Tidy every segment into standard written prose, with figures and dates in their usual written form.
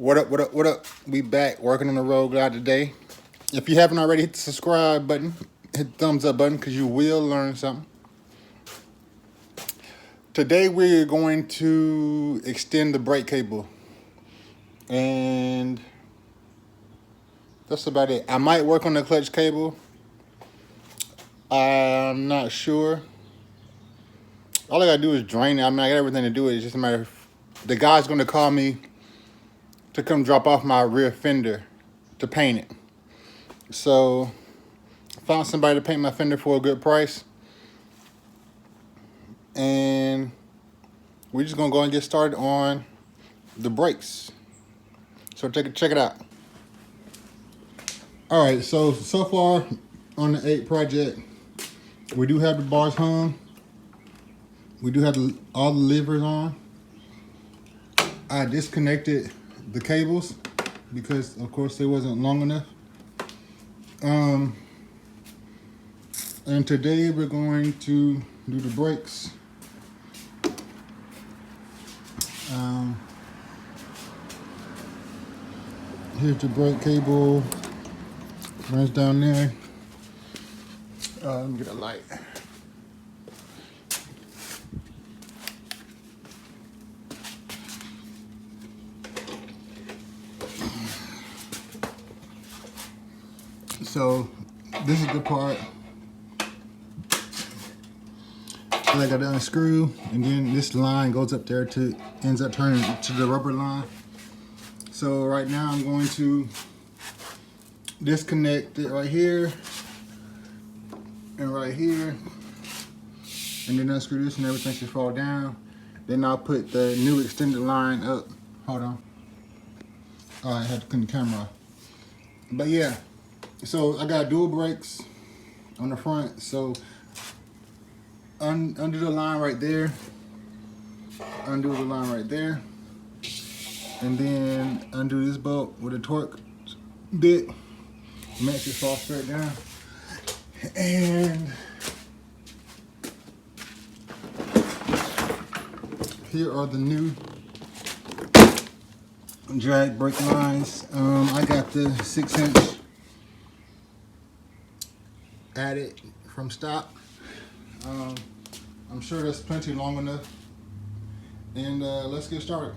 What up, what up, what up? We back working on the road glide today. If you haven't already, hit the subscribe button, hit the thumbs up button because you will learn something. Today we're going to extend the brake cable. And that's about it. I might work on the clutch cable. I'm not sure. All I gotta do is drain it. I got everything to do it. It's just a matter of the guy's gonna call me to come drop off my rear fender to paint it. So I found somebody to paint my fender for a good price. And we're just gonna go and get started on the brakes. So check it out. All right, so far on the 8 project, we do have the bars hung. We do have all the levers on. I disconnected the cables because of course they wasn't long enough. And today we're going to do the brakes. Here's the brake cable, runs down there. Let me get a light. So this is the part that I got to unscrew, and then this line goes up there to ends up turning to the rubber line. So right now I'm going to disconnect it right here and right here, and then unscrew this and everything should fall down. Then I'll put the new extended line up. Hold on. Oh, I had to turn the camera off. But yeah, so I got dual brakes on the front. So undo the line right there, undo the line right there, and then undo this bolt with a torque bit, makes it fall straight down. And here are the new drag brake lines. I got the 6" added from stock. I'm sure that's plenty long enough. And let's get started.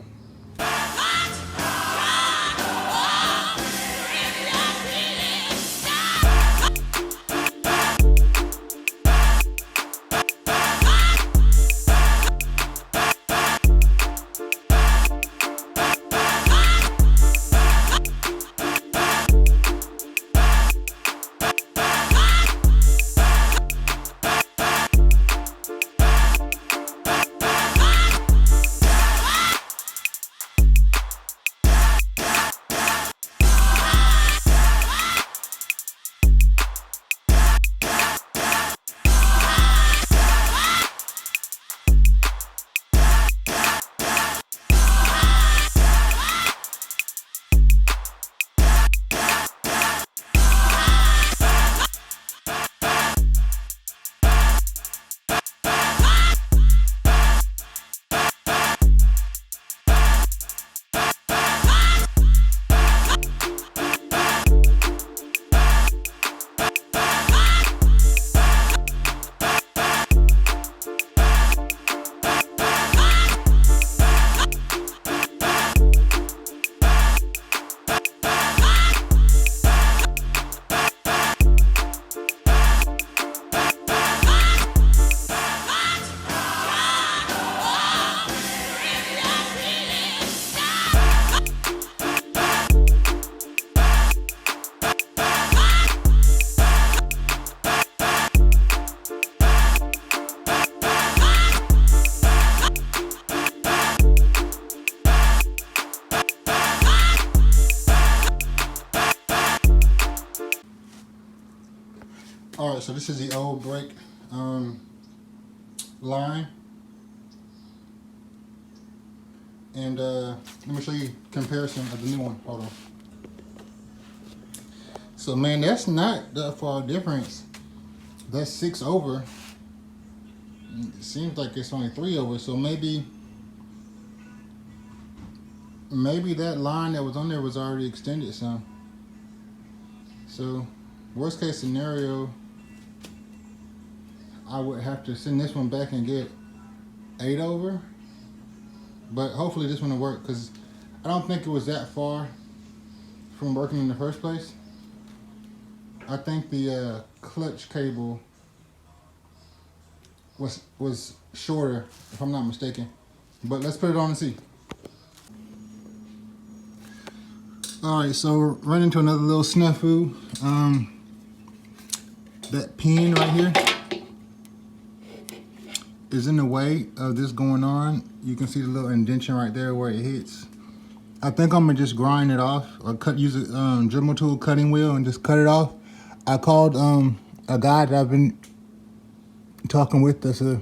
All right, so this is the old brake line, and let me show you comparison of the new one. Hold on. So man, that's not that far difference. That's 6 over. It seems like it's only 3 over. So maybe maybe that line that was on there was already extended some. So, worst case scenario, I would have to send this one back and get 8 over. But hopefully this one will work because I don't think it was that far from working in the first place. I think the clutch cable was shorter, if I'm not mistaken. But let's put it on and see. All right, so run into another little snafu. That pin right here is in the way of this going on. You can see the little indentation right there where it hits. I think I'm gonna just grind it off or use a Dremel tool cutting wheel and just cut it off. I called a guy that I've been talking with that's a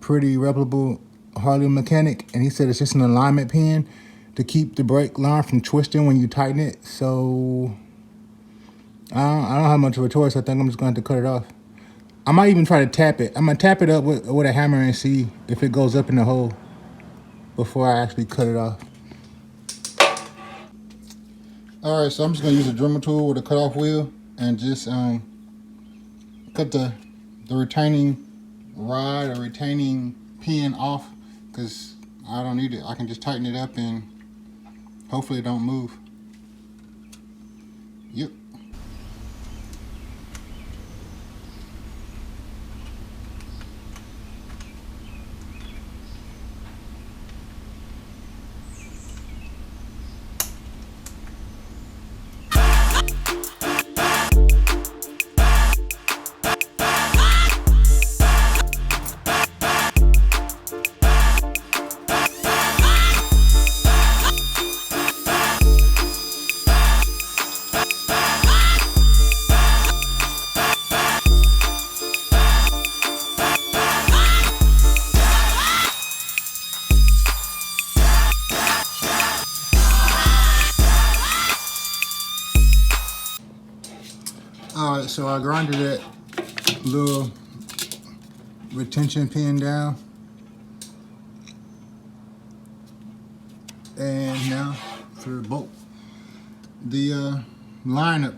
pretty reputable Harley mechanic, and he said it's just an alignment pin to keep the brake line from twisting when you tighten it. So I don't have much of a choice. I think I'm just going to have to cut it off. I might even try to tap it. I'm going to tap it up with a hammer and see if it goes up in the hole before I actually cut it off. All right, so I'm just going to use a Dremel tool with a cutoff wheel and just cut the retaining rod or retaining pin off because I don't need it. I can just tighten it up and hopefully it don't move. Yep. All right, so I grinded that little retention pin down. And now for the bolt, the lineup.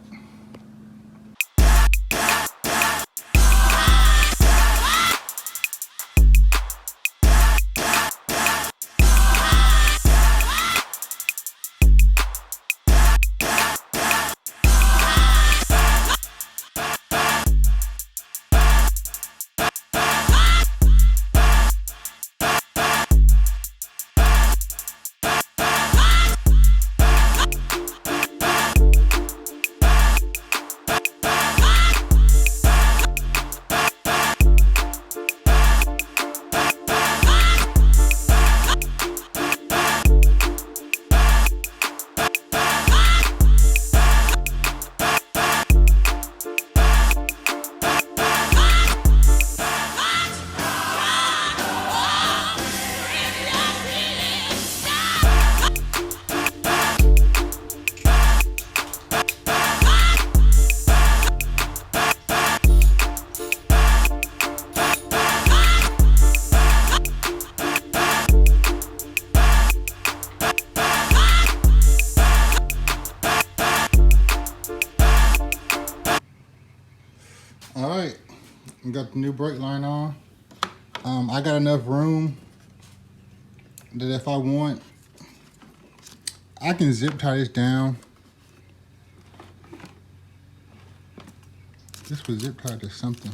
All right, got the new brake line on. I got enough room that if I want, I can zip tie this down. This was zip tied to something.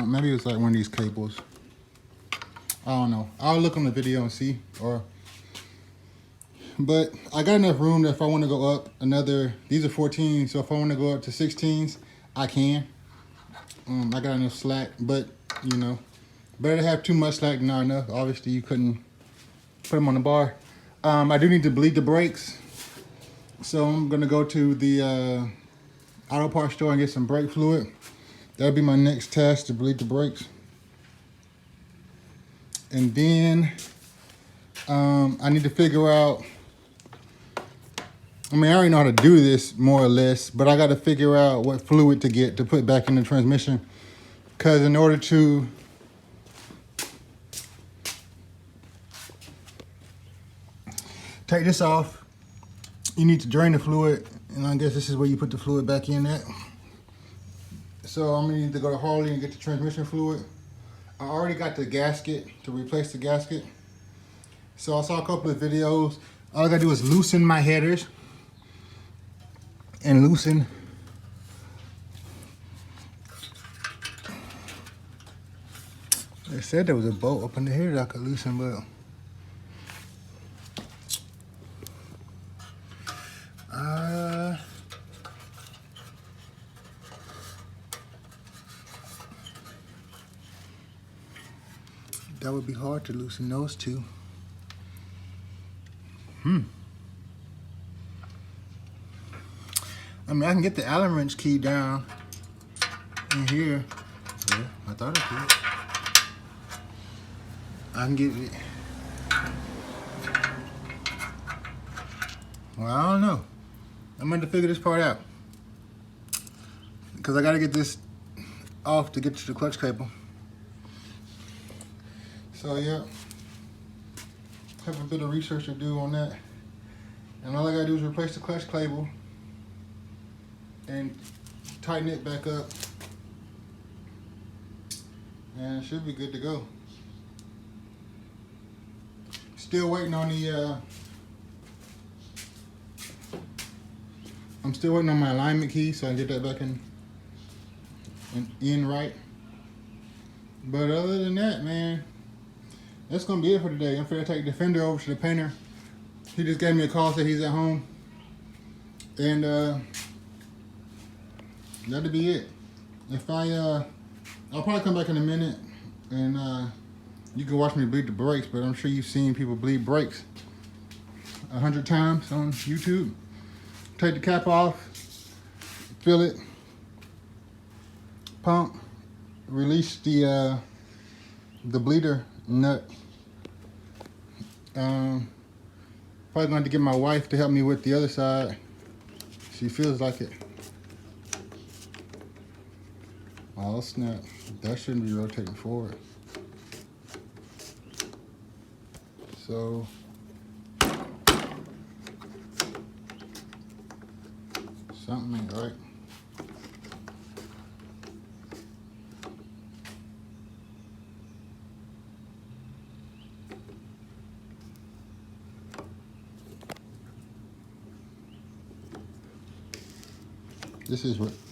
Maybe it was like one of these cables. I don't know. I'll look on the video and see. But I got enough room that if I want to go up another, these are 14s, so if I want to go up to 16s, I can. I got enough slack, but you know, better to have too much slack than not enough. Obviously, you couldn't put them on the bar. I do need to bleed the brakes, so I'm gonna go to the auto parts store and get some brake fluid. That'll be my next task, to bleed the brakes. And then I need to figure out, I mean, I already know how to do this more or less, but I got to figure out what fluid to get to put back in the transmission. Because in order to take this off, you need to drain the fluid, and I guess this is where you put the fluid back in at. So I'm gonna need to go to Harley and get the transmission fluid. I already got the gasket to replace the gasket. So I saw a couple of videos. All I gotta do is loosen my headers and loosen they said there was a bolt up in the header that I could loosen, but that would be hard to loosen those two. I mean, I can get the Allen wrench key down in here. Yeah, I thought I could. I can get it. Well, I don't know. I'm going to figure this part out. Because I got to get this off to get to the clutch cable. So, yeah. Have a bit of research to do on that. And all I got to do is replace the clutch cable and tighten it back up, and it should be good to go. Still waiting on the I'm still waiting on my alignment key so I can get that back in right. But other than that, man, that's gonna be it for today. I'm finna take the fender over to the painter. He just gave me a call, said he's at home, and that'll be it. If I'll probably come back in a minute, and you can watch me bleed the brakes, but I'm sure you've seen people bleed brakes 100 times on YouTube. Take the cap off, fill it, pump, release the bleeder nut. Probably going to have to get my wife to help me with the other side. She feels like it. Oh snap, that shouldn't be rotating forward. So, something ain't right.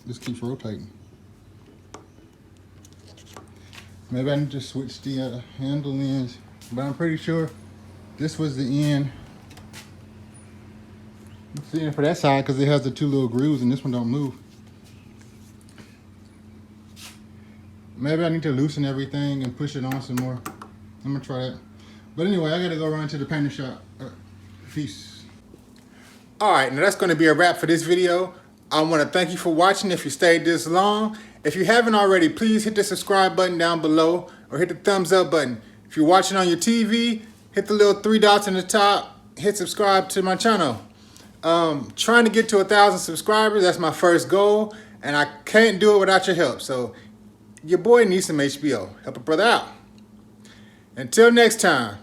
This keeps rotating. Maybe I need to switch the handle ends, but I'm pretty sure this was the end. It's the end for that side because it has the two little grooves and this one don't move. Maybe I need to loosen everything and push it on some more. I'm gonna try that. But anyway, I gotta go run to the painter shop. Peace. All right, now that's gonna be a wrap for this video. I wanna thank you for watching if you stayed this long. If you haven't already, please hit the subscribe button down below or hit the thumbs up button. If you're watching on your TV, hit the little 3 dots in the top, hit subscribe to my channel. Trying to get to 1,000 subscribers, that's my first goal, and I can't do it without your help. So your boy needs some HBO. Help a brother out. Until next time,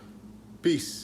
peace.